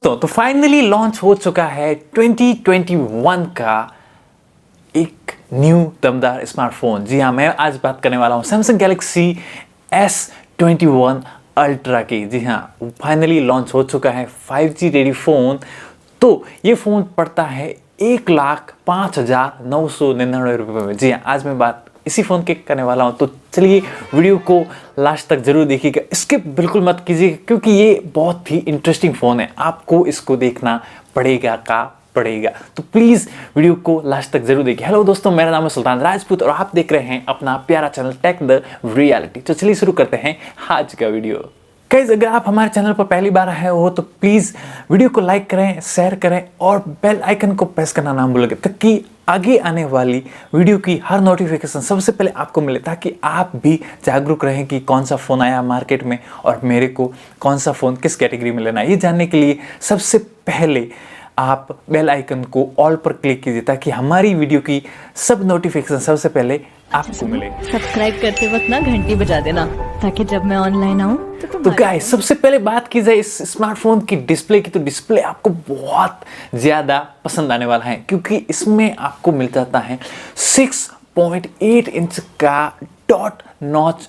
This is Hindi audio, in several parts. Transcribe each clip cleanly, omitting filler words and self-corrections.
तो फाइनली लॉन्च हो चुका है 2021 का एक न्यू दमदार स्मार्टफोन। जी हाँ, मैं आज बात करने वाला हूँ सैमसंग गैलेक्सी S21 अल्ट्रा की। जी हाँ, फाइनली लॉन्च हो चुका है 5G रेडी फ़ोन। तो ये फ़ोन पड़ता है 1,05,999 रुपये में। जी हाँ, आज मैं बात इसी फ़ोन के करने वाला हूँ। तो चलिए वीडियो को लास्ट तक ज़रूर देखिएगा, स्किप बिल्कुल मत कीजिएगा क्योंकि ये बहुत ही इंटरेस्टिंग फ़ोन है। आपको इसको देखना पड़ेगा तो प्लीज़ वीडियो को लास्ट तक जरूर देखिए। हेलो दोस्तों, मेरा नाम है सुल्तान राजपूत और आप देख रहे हैं अपना प्यारा चैनल टेक द रियलिटी। तो चलिए शुरू करते हैं आज का वीडियो। गाइस, अगर आप हमारे चैनल पर पहली बार आए हो तो प्लीज़ वीडियो को लाइक करें, शेयर करें और बेल आइकन को प्रेस करना ना भूलें ताकि आगे आने वाली वीडियो की हर नोटिफिकेशन सबसे पहले आपको मिले, ताकि आप भी जागरूक रहें कि कौन सा फ़ोन आया मार्केट में और मेरे को कौन सा फ़ोन किस कैटेगरी में लेना है। ये जानने के लिए सबसे पहले आप बेल आइकन को ऑल पर क्लिक कीजिए ताकि हमारी वीडियो की सब नोटिफिकेशन सबसे पहले आपको मिले। सब्सक्राइब करते वक्त ना घंटी बजा देना ताकि जब मैं ऑनलाइन आऊं तो गाइस, सबसे पहले बात की जाए इस स्मार्टफोन की डिस्प्ले की, तो डिस्प्ले आपको बहुत ज़्यादा पसंद आने वाला है क्योंकि इसमें आपको मिल जाता है 6.8 इंच का dot notch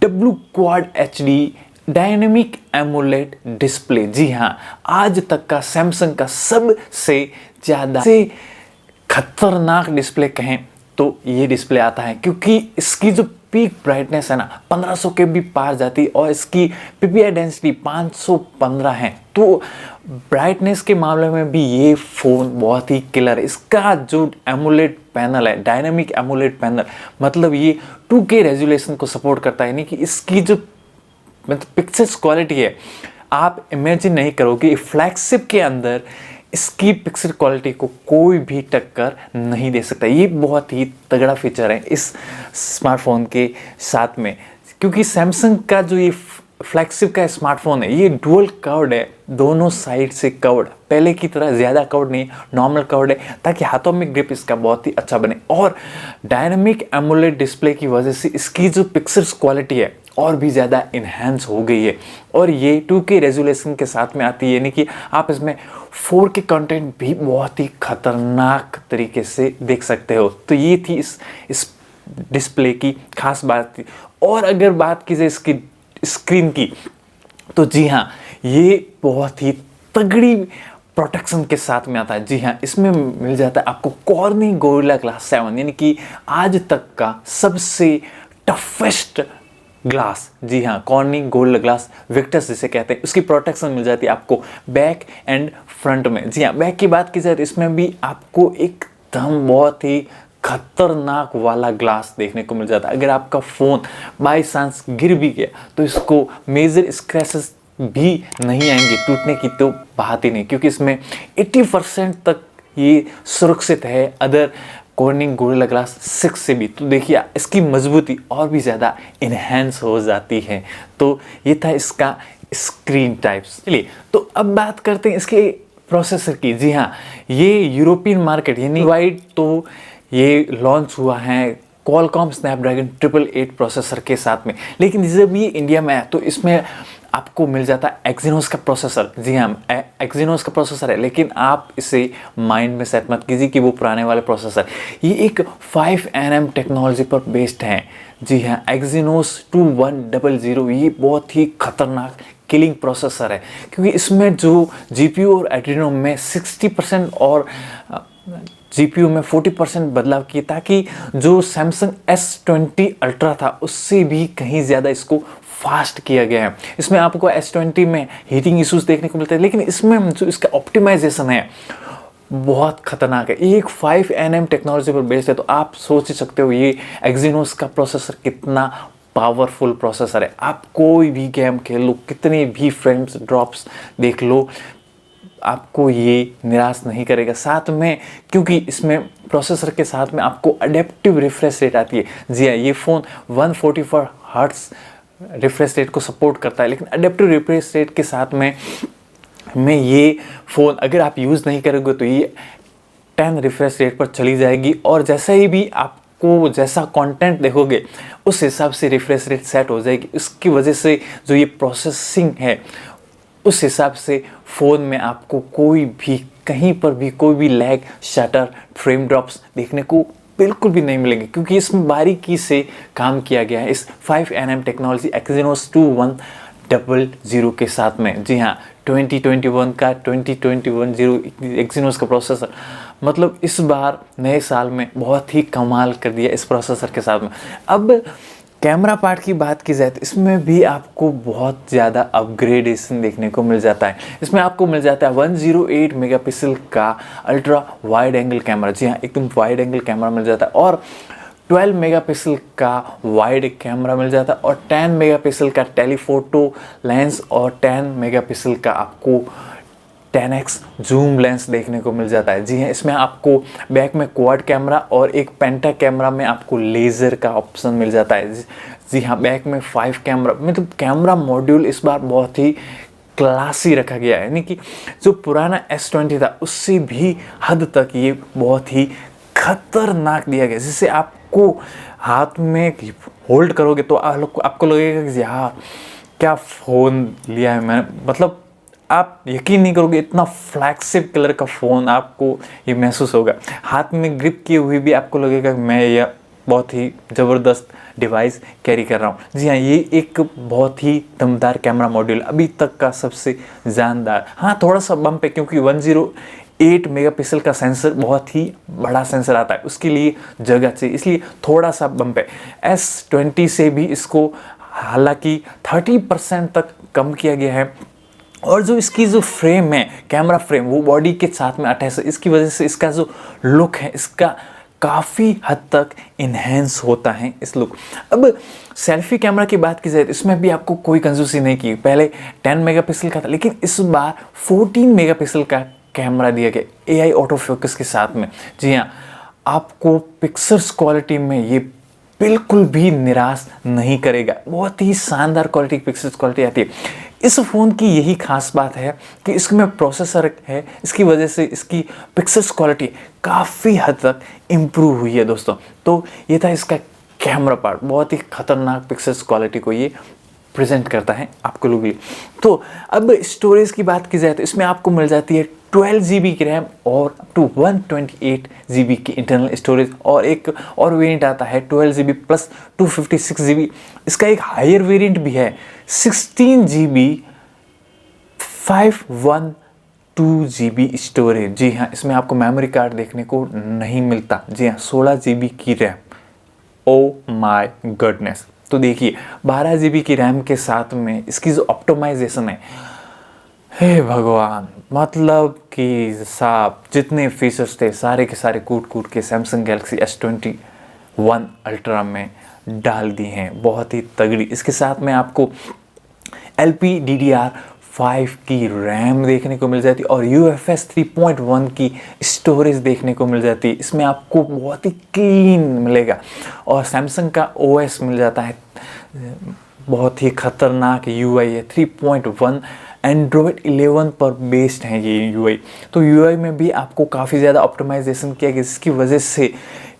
Wqhd HD dynamic AMOLED display. जी हाँ, आज तक का सैमसंग का सबसे ज़्यादा से खतरनाक डिस्प्ले कहें तो ये डिस्प्ले आता है क्योंकि इसकी जो पीक ब्राइटनेस है ना 1500 के भी पार जाती है और इसकी पीपीआई डेंसिटी 515 है। तो ब्राइटनेस के मामले में भी ये फ़ोन बहुत ही किलर है। इसका जो एमोलेड पैनल है, डायनेमिक एमोलेड पैनल, मतलब ये 2K रेजोल्यूशन को सपोर्ट करता है, यानी कि इसकी जो मतलब पिक्चर्स क्वालिटी है, आप इमेजिन नहीं करोगे फ्लैगशिप के अंदर इसकी पिक्चर क्वालिटी को कोई भी टक्कर नहीं दे सकता। ये बहुत ही तगड़ा फीचर है इस स्मार्टफोन के साथ में, क्योंकि सैमसंग का जो ये फ्लैगशिप का स्मार्टफोन है ये डुअल कर्व्ड है, दोनों साइड से कर्व्ड, पहले की तरह ज़्यादा कर्व्ड नहीं, नॉर्मल कर्व्ड है ताकि हाथों में ग्रिप इसका बहुत ही अच्छा बने। और डायनामिक एमोलेड डिस्प्ले की वजह से इसकी जो पिक्चर्स क्वालिटी है और भी ज़्यादा इन्हेंस हो गई है और ये 2K रेजोल्यूशन के साथ में आती है, यानी कि आप इसमें 4K कंटेंट भी बहुत ही खतरनाक तरीके से देख सकते हो। तो ये थी इस डिस्प्ले की खास बात थी। और अगर बात की जाए इसकी स्क्रीन की, तो जी हाँ, ये बहुत ही तगड़ी प्रोटेक्शन के साथ में आता है। जी हाँ, इसमें मिल जाता है आपको कॉर्निंग गोरिल्ला ग्लास 7, यानी कि आज तक का सबसे टफेस्ट ग्लास। जी हाँ, कॉर्निंग गोरिल्ला ग्लास विक्टस जिसे कहते हैं, उसकी प्रोटेक्शन मिल जाती है आपको बैक एंड फ्रंट में। जी हाँ, बैक की बात की जाए तो इसमें भी आपको एकदम बहुत ही खतरनाक वाला ग्लास देखने को मिल जाता है। अगर आपका फ़ोन बाई चांस गिर भी गया तो इसको मेजर स्क्रैचेस भी नहीं आएंगे, टूटने की तो बात ही नहीं, क्योंकि इसमें 80% तक ये सुरक्षित है अदर कॉर्निंग गोरिल्ला ग्लास 6 से भी। तो देखिए इसकी मजबूती और भी ज़्यादा इन्हेंस हो जाती है। तो ये था इसका स्क्रीन टाइप्स। चलिए तो अब बात करते हैं इसके प्रोसेसर की। जी हाँ, ये यूरोपियन मार्केट यानी वाइड तो ये लॉन्च हुआ है क्वालकॉम स्नैपड्रैगन 888 प्रोसेसर के साथ में, लेकिन जब ये इंडिया में आया तो इसमें आपको मिल जाता है एक्जीनोस का प्रोसेसर। जी हाँ, एक्जीनोस का प्रोसेसर है, लेकिन आप इसे माइंड में सेट मत कीजिए कि वो पुराने वाले प्रोसेसर, ये एक 5nm टेक्नोलॉजी पर बेस्ड है। जी हाँ, Exynos 2100 ये बहुत ही खतरनाक किलिंग प्रोसेसर है क्योंकि इसमें जो GPU और एड्रीनो में 60% और GPU में 40% बदलाव किए ताकि जो सैमसंग S20 अल्ट्रा था उससे भी कहीं ज़्यादा इसको फास्ट किया गया है। इसमें आपको S20 में हीटिंग इश्यूज देखने को मिलते हैं, लेकिन इसमें जो इसका ऑप्टिमाइजेशन है बहुत खतरनाक है। ये एक 5nm टेक्नोलॉजी पर बेस्ड है, तो आप सोच ही सकते हो ये Exynos का प्रोसेसर कितना पावरफुल प्रोसेसर है। आप कोई भी गेम खेल लो, कितने भी फ्रेम्स ड्रॉप्स देख लो, आपको ये निराश नहीं करेगा। साथ में क्योंकि इसमें प्रोसेसर के साथ में आपको अडेप्टिव रिफ्रेश रेट आती है। जी हाँ, ये फ़ोन 144 हर्ट्ज रिफ्रेश रेट को सपोर्ट करता है, लेकिन अडेप्टिव रिफ्रेश रेट के साथ में ये फ़ोन अगर आप यूज़ नहीं करोगे तो ये 10 रिफ्रेश रेट पर चली जाएगी और जैसे ही भी आपको जैसा कंटेंट देखोगे उस हिसाब से रिफ्रेश रेट सेट हो जाएगी। इसकी वजह से जो ये प्रोसेसिंग है उस हिसाब से फ़ोन में आपको कोई भी कहीं पर भी कोई भी लैग, शटर, फ्रेम ड्रॉप्स देखने को बिल्कुल भी नहीं मिलेंगे, क्योंकि इसमें बारीकी से काम किया गया है इस 5nm टेक्नोलॉजी Exynos 2100 के साथ में। जी हाँ, 2021 का 2021 Exynos का प्रोसेसर, मतलब इस बार नए साल में बहुत ही कमाल कर दिया इस प्रोसेसर के साथ में। अब कैमरा पार्ट की बात की जाए तो इसमें भी आपको बहुत ज़्यादा अपग्रेडेशन देखने को मिल जाता है। इसमें आपको मिल जाता है 108 मेगापिक्सल का अल्ट्रा वाइड एंगल कैमरा। जी हाँ, एकदम वाइड एंगल कैमरा मिल जाता है, और 12 मेगापिक्सल का वाइड कैमरा मिल जाता है, और 10 मेगापिक्सल का टेलीफोटो लेंस, और 10 मेगापिक्सल का आपको 10x जूम लेंस देखने को मिल जाता है। जी हाँ, इसमें आपको बैक में क्वाड कैमरा और एक पेंटा कैमरा में आपको लेज़र का ऑप्शन मिल जाता है। जी हाँ, बैक में 5 कैमरा, मतलब कैमरा मॉड्यूल इस बार बहुत ही क्लासी रखा गया है, यानी कि जो पुराना S20 था उससे भी हद तक ये बहुत ही खतरनाक दिया गया, जिससे आपको हाथ में होल्ड करोगे तो आपको लगेगा कि यार क्या फ़ोन लिया है मैंने, मतलब आप यकीन नहीं करोगे इतना फ्लैगशिप कलर का फ़ोन आपको ये महसूस होगा। हाथ में ग्रिप किए हुए भी आपको लगेगा मैं यह बहुत ही ज़बरदस्त डिवाइस कैरी कर रहा हूँ। जी हाँ, ये एक बहुत ही दमदार कैमरा मॉड्यूल, अभी तक का सबसे जानदार। हाँ, थोड़ा सा बम्प है क्योंकि 108 मेगापिक्सल का सेंसर बहुत ही बड़ा सेंसर आता है, उसके लिए जगह चाहिए, इसलिए थोड़ा सा बम्प है। S20 से भी इसको हालांकि 30% तक कम किया गया है, और जो इसकी जो फ्रेम है, कैमरा फ्रेम, वो बॉडी के साथ में अटैच है, इसकी वजह से इसका जो लुक है इसका काफ़ी हद तक इन्हेंस होता है इस लुक। अब सेल्फी कैमरा की बात की जाए तो इसमें भी आपको कोई कंजूसी नहीं की। पहले 10 मेगापिक्सल का था, लेकिन इस बार 14 मेगापिक्सल का कैमरा दिया गया AI ऑटो फोकस के साथ में। जी हाँ, आपको पिक्चर्स क्वालिटी में ये बिल्कुल भी निराश नहीं करेगा, बहुत ही शानदार क्वालिटी की पिक्चर्स क्वालिटी आती है। इस फ़ोन की यही खास बात है कि इसमें प्रोसेसर है, इसकी वजह से इसकी पिक्चर्स क्वालिटी काफ़ी हद तक इम्प्रूव हुई है दोस्तों। तो ये था इसका कैमरा पार्ट, बहुत ही खतरनाक पिक्चर्स क्वालिटी को ये प्रेजेंट करता है आपको लोगों के लिए। तो अब स्टोरेज की बात की जाए तो इसमें आपको मिल जाती है 12 GB की रैम और 128 GB की इंटरनल स्टोरेज, और एक और वेरिएंट आता है 12 GB प्लस 256 GB। इसका एक हायर वेरिएंट भी है 16 GB 512 GB स्टोरेज। जी हाँ, इसमें आपको मेमोरी कार्ड देखने को नहीं मिलता। जी हाँ, 16 GB की रैम। Oh my goodness. तो देखिए 12 GB की रैम के साथ में इसकी जो ऑप्टिमाइजेशन है, हे भगवान, मतलब कि साहब जितने फीचर्स थे सारे के सारे कूट के सैमसंग गैलेक्सी S21 अल्ट्रा में डाल दी हैं, बहुत ही तगड़ी। इसके साथ में आपको LPDDR5 की रैम देखने को मिल जाती है और UFS 3.1 की स्टोरेज देखने को मिल जाती है। इसमें आपको बहुत ही क्लीन मिलेगा, और सैमसंग का OS मिल जाता है, बहुत ही खतरनाक UI है 3.1, एंड्रॉयड 11 पर बेस्ड है ये UI। तो UI में भी आपको काफ़ी ज़्यादा ऑप्टिमाइजेशन किया गया, जिसकी वजह से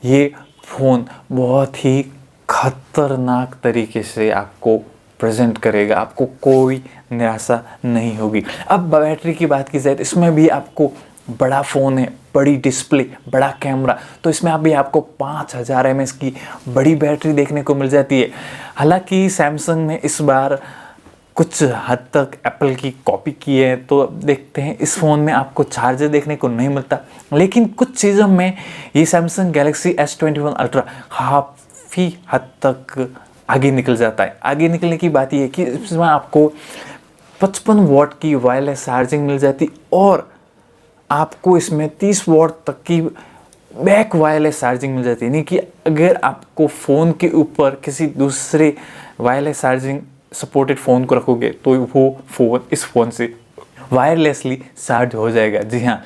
ये फ़ोन बहुत ही खतरनाक तरीके से आपको प्रेजेंट करेगा, आपको कोई निराशा नहीं होगी। अब बैटरी की बात की जाए तो इसमें भी आपको बड़ा फ़ोन है, बड़ी डिस्प्ले, बड़ा कैमरा, तो इसमें अभी आपको 5000 mAh की बड़ी बैटरी देखने को मिल जाती है। हालांकि सैमसंग ने इस बार कुछ हद तक एप्पल की कॉपी की है, तो अब देखते हैं इस फ़ोन में आपको चार्जर देखने को नहीं मिलता, लेकिन कुछ चीज़ों में ये सैमसंग गैलेक्सी S21 अल्ट्रा काफ़ी हद तक आगे निकल जाता है। आगे निकलने की बात ये है कि इसमें आपको 55 वॉट की वायरलेस चार्जिंग मिल जाती, और आपको इसमें 30 वॉट तक की बैक वायरलेस चार्जिंग मिल जाती है। यानी कि अगर आपको फ़ोन के ऊपर किसी दूसरे वायरलेस चार्जिंग सपोर्टेड फ़ोन को रखोगे तो वो फ़ोन इस फ़ोन से वायरलेसली चार्ज हो जाएगा। जी हाँ,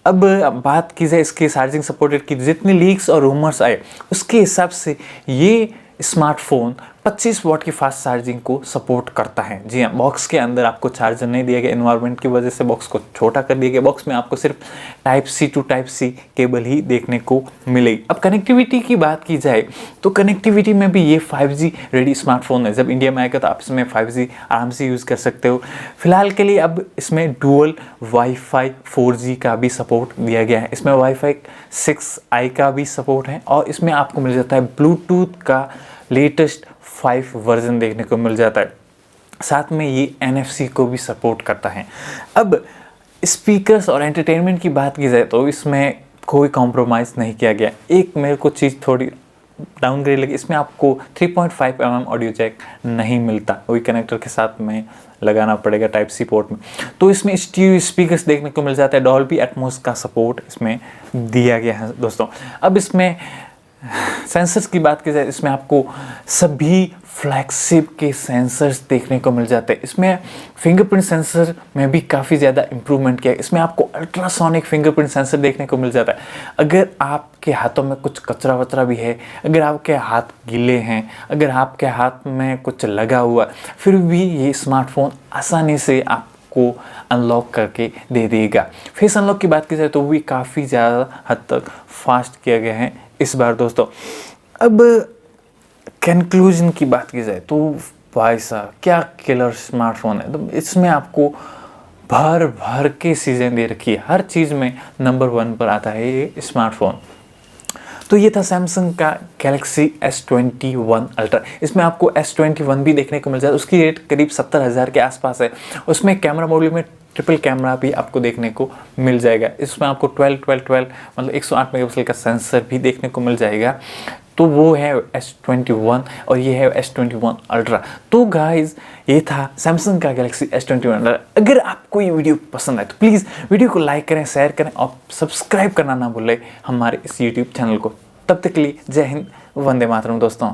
अब बात की जाए इसके चार्जिंग सपोर्टेड की, जितने लीक्स और रूमर्स आए उसके हिसाब से ये स्मार्टफोन 25 वॉट की फास्ट चार्जिंग को सपोर्ट करता है। जी हाँ, बॉक्स के अंदर आपको चार्जर नहीं दिया गया, एनवायरनमेंट की वजह से बॉक्स को छोटा कर दिया गया। बॉक्स में आपको सिर्फ type C to type C cable ही देखने को मिलेगी। अब कनेक्टिविटी की बात की जाए तो कनेक्टिविटी में भी ये 5G रेडी स्मार्टफोन है। जब इंडिया में आएगा तो आप इसमें 5G आराम से यूज़ कर सकते हो। फिलहाल के लिए अब इसमें डुअल वाईफाई 4G का भी सपोर्ट दिया गया है। इसमें वाईफाई 6i का भी सपोर्ट है और इसमें आपको मिल जाता है ब्लूटूथ का लेटेस्ट 5 वर्जन देखने को मिल जाता है। साथ में ये NFC को भी सपोर्ट करता है। अब स्पीकर्स और एंटरटेनमेंट की बात की जाए तो इसमें कोई कॉम्प्रोमाइज़ नहीं किया गया। एक मेरे को चीज़ थोड़ी डाउनग्रेड लगी, इसमें आपको 3.5 mm ऑडियो जैक नहीं मिलता, वही कनेक्टर के साथ में लगाना पड़ेगा टाइप सी पोर्ट में। तो इसमें स्टीरियो स्पीकर्स देखने को मिल जाता है, डॉल्बी एटमॉस का सपोर्ट इसमें दिया गया है दोस्तों। अब इसमें सेंसर्स की बात की जाए, इसमें आपको सभी फ्लैगशिप के सेंसर्स देखने को मिल जाते हैं। इसमें फिंगरप्रिंट सेंसर में भी काफ़ी ज़्यादा इंप्रूवमेंट किया है। इसमें आपको अल्ट्रासोनिक फिंगरप्रिंट सेंसर देखने को मिल जाता है। अगर आपके हाथों में कुछ कचरा वचरा भी है, अगर आपके हाथ गीले हैं, अगर आपके हाथ में कुछ लगा हुआ, फिर भी ये स्मार्टफोन आसानी से आपको अनलॉक करके दे देगा। फेस अनलॉक की बात की जाए तो वो भी काफ़ी ज़्यादा हद तक फास्ट किया गया है इस बार दोस्तों। अब कंक्लूजन की बात की जाए तो भाई साहब क्या किलर स्मार्टफोन है। तो इसमें आपको भर भर के चीज़ें दे रखी है, हर चीज़ में नंबर 1 पर आता है ये स्मार्टफोन। तो ये था सैमसंग का गैलेक्सी S21 अल्ट्रा। इसमें आपको S21 भी देखने को मिल जाता है, उसकी रेट करीब 70,000 के आसपास है। उसमें कैमरा मॉड्यूल में ट्रिपल कैमरा भी आपको देखने को मिल जाएगा। इसमें आपको 12 मतलब 108 मेगापिक्सल का सेंसर भी देखने को मिल जाएगा। तो वो है S21 और ये है S21 अल्ट्रा। तो गाइज ये था सैमसंग का गैलेक्सी S21 अल्ट्रा। अगर आपको ये वीडियो पसंद आए तो प्लीज़ वीडियो को लाइक करें, शेयर करें और सब्सक्राइब करना ना भूलें हमारे इस यूट्यूब चैनल को। तब तक के लिए जय हिंद, वंदे मातरम दोस्तों।